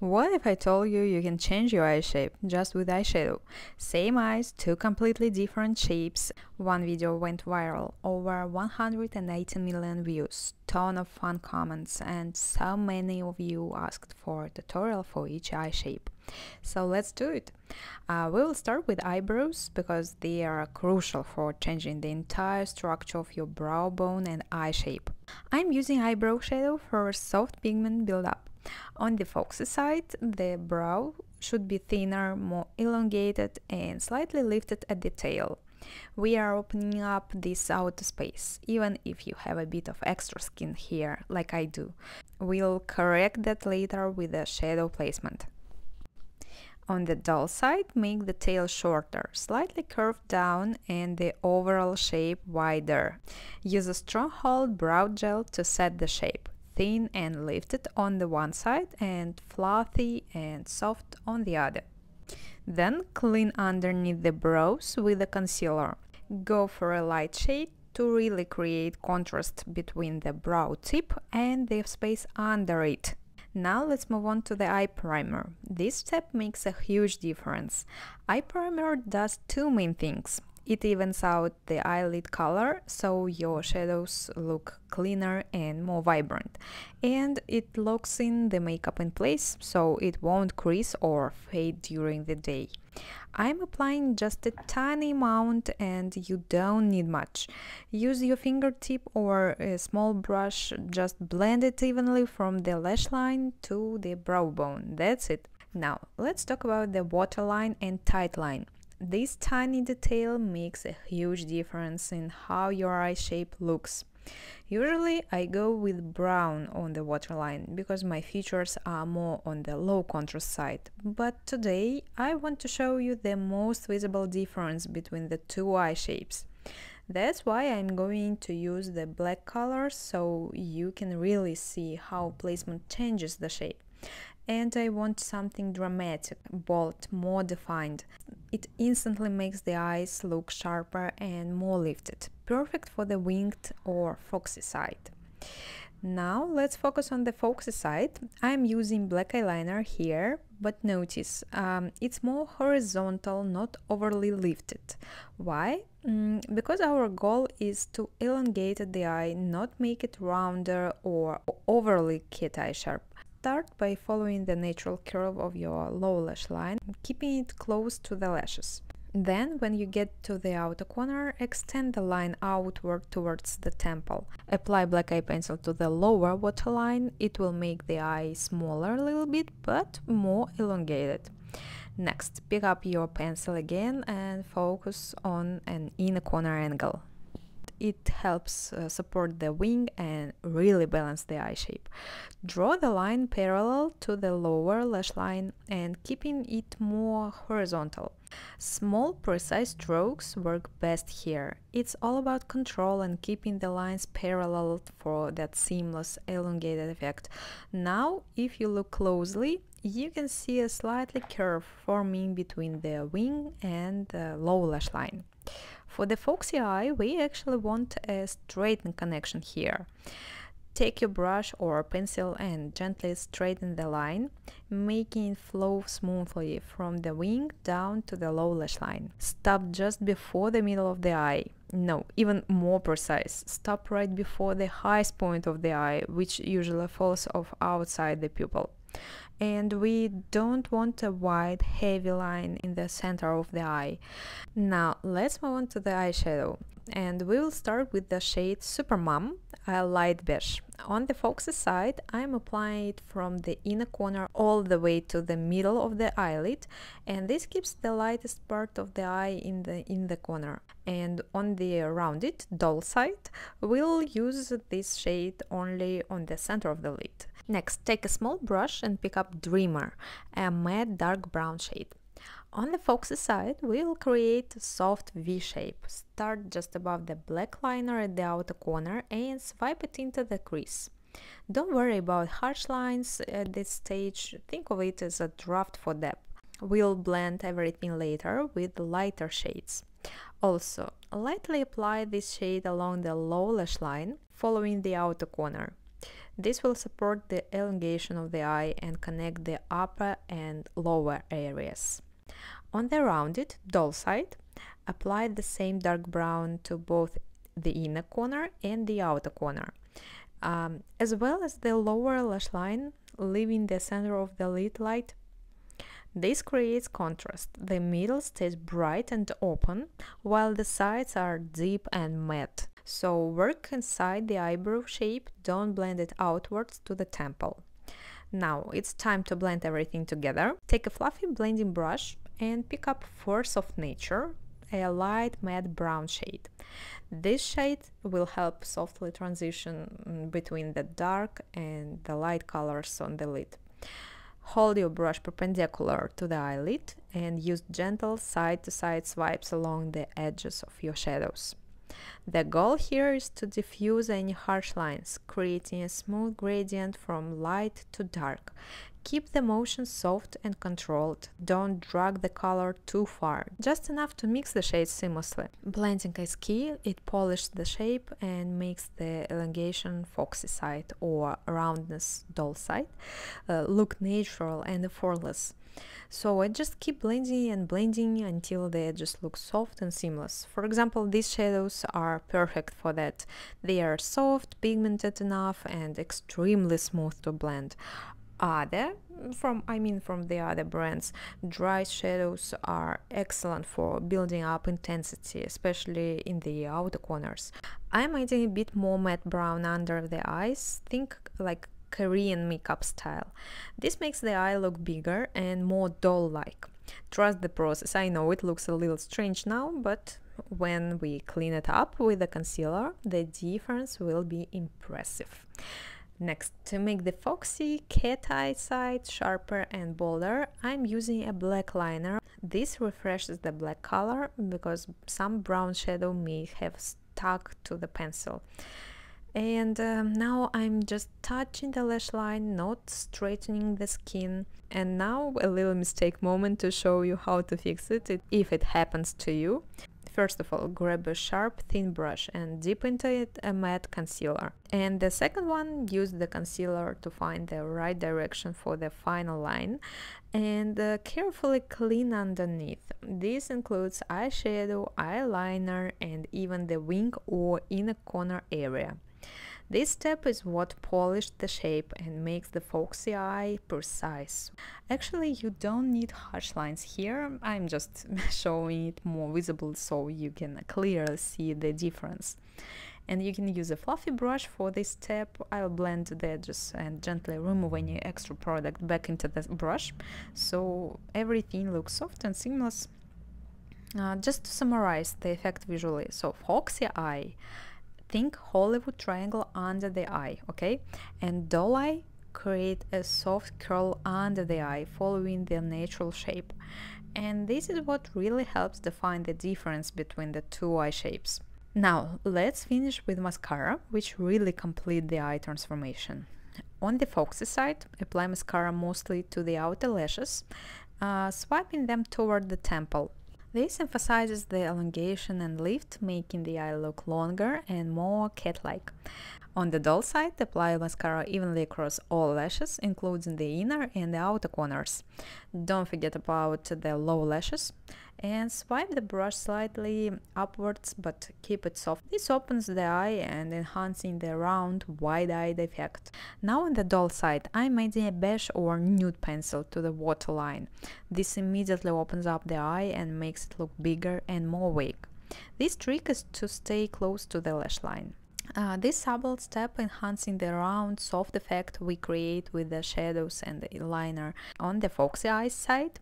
What if I told you you can change your eye shape just with eyeshadow? Same eyes, two completely different shapes. One video went viral, over 180 million views, ton of fun comments, and so many of you asked for a tutorial for each eye shape. So let's do it. We will start with eyebrows because they are crucial for changing the entire structure of your brow bone and eye shape. I'm using eyebrow shadow for soft pigment buildup. On the Foxy side, the brow should be thinner, more elongated and slightly lifted at the tail. We are opening up this outer space, even if you have a bit of extra skin here, like I do. We'll correct that later with a shadow placement. On the dull side, make the tail shorter, slightly curved down and the overall shape wider. Use a strong-hold brow gel to set the shape. Thin and lifted on the one side and fluffy and soft on the other. Then clean underneath the brows with a concealer. Go for a light shade to really create contrast between the brow tip and the space under it. Now let's move on to the eye primer. This step makes a huge difference. Eye primer does two main things. It evens out the eyelid color, so your shadows look cleaner and more vibrant. And it locks in the makeup in place, so it won't crease or fade during the day. I'm applying just a tiny amount and you don't need much. Use your fingertip or a small brush, just blend it evenly from the lash line to the brow bone. That's it. Now, let's talk about the waterline and tightline. This tiny detail makes a huge difference in how your eye shape looks. Usually I go with brown on the waterline because my features are more on the low contrast side, but today I want to show you the most visible difference between the two eye shapes. That's why I'm going to use the black color so you can really see how placement changes the shape. And I want something dramatic, bold, more defined. It instantly makes the eyes look sharper and more lifted, perfect for the winged or foxy side. Now let's focus on the foxy side. I'm using black eyeliner here, but notice it's more horizontal, not overly lifted. Why? Because our goal is to elongate the eye, not make it rounder or overly cat eye sharp. Start by following the natural curve of your lower lash line, keeping it close to the lashes. Then, when you get to the outer corner, extend the line outward towards the temple. Apply black eye pencil to the lower waterline. It will make the eye smaller a little bit, but more elongated. Next, pick up your pencil again and focus on an inner corner angle. It helps support the wing and really balance the eye shape. Draw the line parallel to the lower lash line and keeping it more horizontal. Small, precise strokes work best here. It's all about control and keeping the lines parallel for that seamless, elongated effect. Now, if you look closely, you can see a slightly curve forming between the wing and the lower lash line. For the foxy eye, we actually want a straighten connection here. Take your brush or pencil and gently straighten the line, making it flow smoothly from the wing down to the low lash line. Stop just before the middle of the eye. No, even more precise. Stop right before the highest point of the eye, which usually falls off outside the pupil. And we don't want a wide, heavy line in the center of the eye. Now, let's move on to the eyeshadow. And we will start with the shade Supermom, a light beige. On the foxy side, I'm applying it from the inner corner all the way to the middle of the eyelid, and this keeps the lightest part of the eye in the corner. And on the rounded, dull side, we'll use this shade only on the center of the lid. Next, take a small brush and pick up Dreamer, a matte dark brown shade. On the foxy side, we'll create a soft V shape. Start just above the black liner at the outer corner and swipe it into the crease. Don't worry about harsh lines at this stage, think of it as a draft for depth. We'll blend everything later with lighter shades. Also, lightly apply this shade along the low lash line, following the outer corner. This will support the elongation of the eye and connect the upper and lower areas. On the rounded doll side, apply the same dark brown to both the inner corner and the outer corner, as well as the lower lash line, leaving the center of the lid light. This creates contrast. The middle stays bright and open, while the sides are deep and matte. So work inside the eyebrow shape, don't blend it outwards to the temple. Now it's time to blend everything together. Take a fluffy blending brush and pick up Force of Nature, a light matte brown shade. This shade will help softly transition between the dark and the light colors on the lid. Hold your brush perpendicular to the eyelid and use gentle side-to-side swipes along the edges of your shadows. The goal here is to diffuse any harsh lines, creating a smooth gradient from light to dark. Keep the motion soft and controlled. Don't drag the color too far, just enough to mix the shades seamlessly. Blending is key. It polishes the shape and makes the elongation Foxy side or roundness doll side look natural and effortless. So I just keep blending and blending until the edges look soft and seamless. For example, these shadows are perfect for that. They are soft, pigmented enough, and extremely smooth to blend. From the other brands, dry shadows are excellent for building up intensity, especially in the outer corners. I'm adding a bit more matte brown under the eyes. Think like Korean makeup style. This makes the eye look bigger and more doll-like. Trust the process. I know it looks a little strange now, but when we clean it up with the concealer, the difference will be impressive. Next, to make the Foxy cat eye side sharper and bolder, I'm using a black liner. This refreshes the black color because some brown shadow may have stuck to the pencil. And now I'm just touching the lash line, not straightening the skin. And now a little mistake moment to show you how to fix it if it happens to you. First of all, grab a sharp, thin brush and dip into it a matte concealer. And the second one, use the concealer to find the right direction for the final line and carefully clean underneath. This includes eyeshadow, eyeliner, and even the wing or inner corner area. This step is what polished the shape and makes the Foxy eye precise. Actually, you don't need harsh lines here. I'm just showing it more visible so you can clearly see the difference. And you can use a fluffy brush for this step. I'll blend the edges and gently remove any extra product back into the brush so everything looks soft and seamless. Just to summarize the effect visually, so Foxy eye. Think Hollywood triangle under the eye, okay? And doll eye, create a soft curl under the eye following the natural shape. And this is what really helps define the difference between the two eye shapes. Now, let's finish with mascara, which really complete the eye transformation. On the Foxy side, apply mascara mostly to the outer lashes, swiping them toward the temple. This emphasizes the elongation and lift, making the eye look longer and more cat-like. On the doll side, apply mascara evenly across all lashes, including the inner and the outer corners. Don't forget about the low lashes. And swipe the brush slightly upwards, but keep it soft. This opens the eye and enhancing the round, wide-eyed effect. Now on the doll side, I'm adding a beige or nude pencil to the waterline. This immediately opens up the eye and makes it look bigger and more awake. This trick is to stay close to the lash line. This subtle step enhancing the round, soft effect we create with the shadows and the eyeliner. On the Foxy eyes side,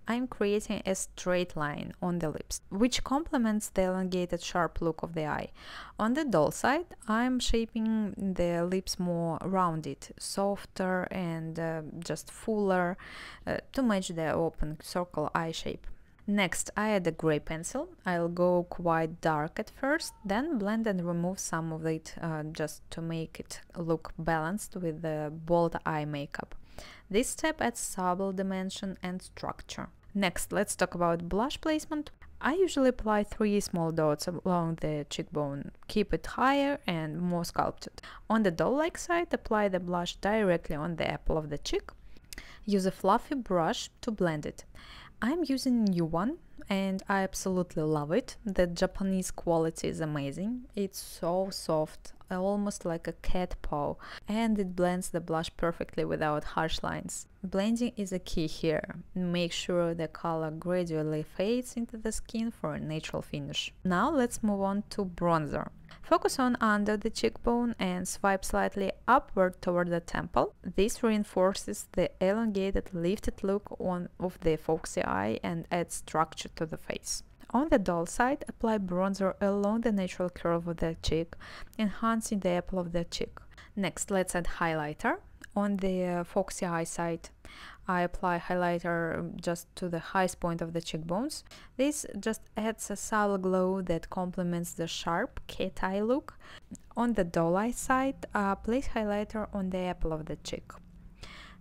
I'm creating a straight line on the lips, which complements the elongated, sharp look of the eye. On the doll side, I'm shaping the lips more rounded, softer and just fuller to match the open circle eye shape. Next, I add a gray pencil. I'll go quite dark at first, then blend and remove some of it just to make it look balanced with the bold eye makeup. This step adds subtle dimension and structure. Next, let's talk about blush placement. I usually apply 3 small dots along the cheekbone, keep it higher and more sculpted. On the doll-like side, apply the blush directly on the apple of the cheek. Use a fluffy brush to blend it. I'm using a new one and I absolutely love it. The Japanese quality is amazing. It's so soft, almost like a cat paw, and it blends the blush perfectly without harsh lines. Blending is a key here. Make sure the color gradually fades into the skin for a natural finish. Now let's move on to bronzer. Focus on under the cheekbone and swipe slightly upward toward the temple. This reinforces the elongated, lifted look of the Foxy eye and adds structure to the face. On the doll side, apply bronzer along the natural curve of the cheek, enhancing the apple of the cheek. Next, let's add highlighter. On the Foxy eye side, I apply highlighter just to the highest point of the cheekbones. This just adds a subtle glow that complements the sharp cat eye look. On the doll eye side, place highlighter on the apple of the cheek.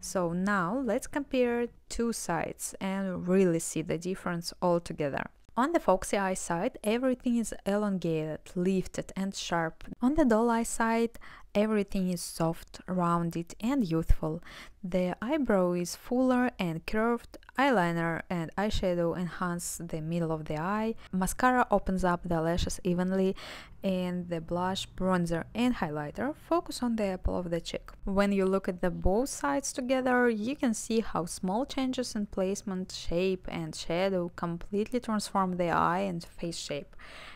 So now let's compare two sides and really see the difference altogether. On the Foxy eye side, everything is elongated, lifted and sharp. On the doll eye side, everything is soft, rounded and youthful. The eyebrow is fuller and curved. Eyeliner and eyeshadow enhance the middle of the eye. Mascara opens up the lashes evenly, and the blush, bronzer and highlighter focus on the apple of the cheek. When you look at the both sides together, you can see how small changes in placement, shape and shadow completely transform the eye and face shape.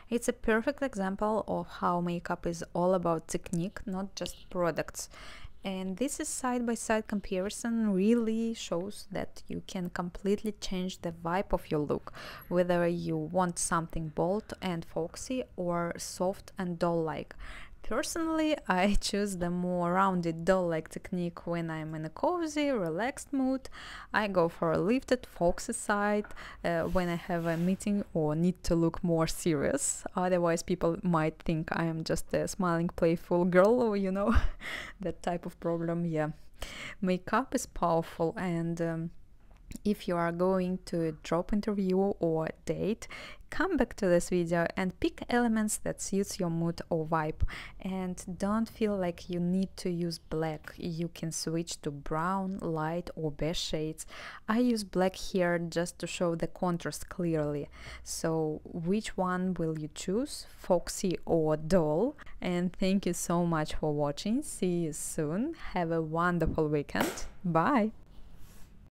It's a perfect example of how makeup is all about technique, not just products. And this is side-by-side comparison really shows that you can completely change the vibe of your look, whether you want something bold and foxy or soft and doll-like. Personally, I choose the more rounded doll-like technique when I'm in a cozy, relaxed mood. I go for a lifted, foxy side when I have a meeting or need to look more serious. Otherwise, people might think I am just a smiling, playful girl, or you know, that type of problem. Yeah, makeup is powerful, and if you are going to a job interview or date, come back to this video and pick elements that suits your mood or vibe, and don't feel like you need to use black. You can switch to brown, light or beige shades. I use black here just to show the contrast clearly. So which one will you choose, Foxy or doll? And thank you so much for watching. See you soon. Have a wonderful weekend. Bye.